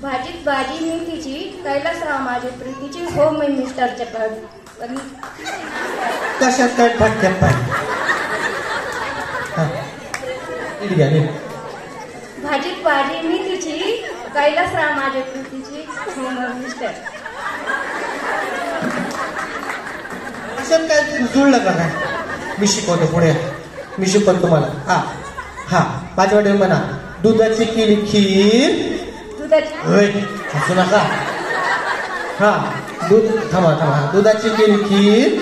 भाजीत भाजी मेथीची कैलासराव माझी प्रीतीची होम मिनिस्टरच्या पण कशात काय फाटक्यात पाय भाजीत भाजी मेथीची कैलासराव माझी प्रीतीची होम मिनिस्टर. कशात काय जुळलं का काय? मी शिकवतो पुढे, मी शिकवतो तुम्हाला. हा हा माझ्या वाटे म्हणा. दुधाची केली खीर. दुधाची हसू नका. हा दूध थांबा थांबा. दुधाची केली खीर.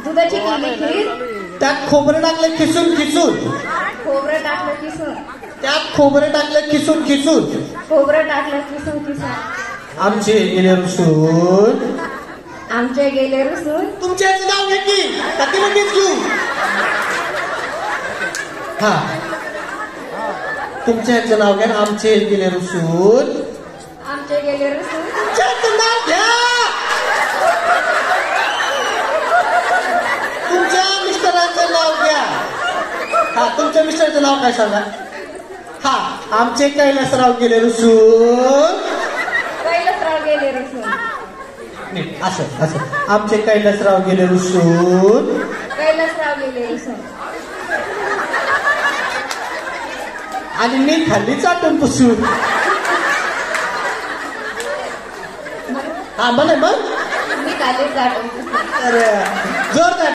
दुधाची केली खीर. त्यात खोबरं टाकलं खिसून खिसून. खोबरं टाकलं किसून. त्यात खोबरं टाकलं खिसून खिसून. खोबरं टाकलं किसून किसून. आमचे गेले रुसून. आमचे गेले रुसून. तुमच्या नाव घेतली कधी लगेच घेऊ. हा तुमच्या ह्याचं नाव घ्या. आमचे गेले रुसून. आमचे गेले रुसून. तुमच्या नाव घ्या. तुमच्या मिस्टरांचं नाव घ्या. हा तुमच्या मिस्टरांचं नाव काय सांगा. हा आमचे कैलासराव गेले रुसून. कैलासराव गेले रुसून. असं असं. आमचे कैलासराव गेले रुसून. कैलासराव गेले रुसून. आणि मी खाल्ली चाटून पुसून. हा म्हणे मग मी खाल्ली चाटून पुसून. अरे जोरदार.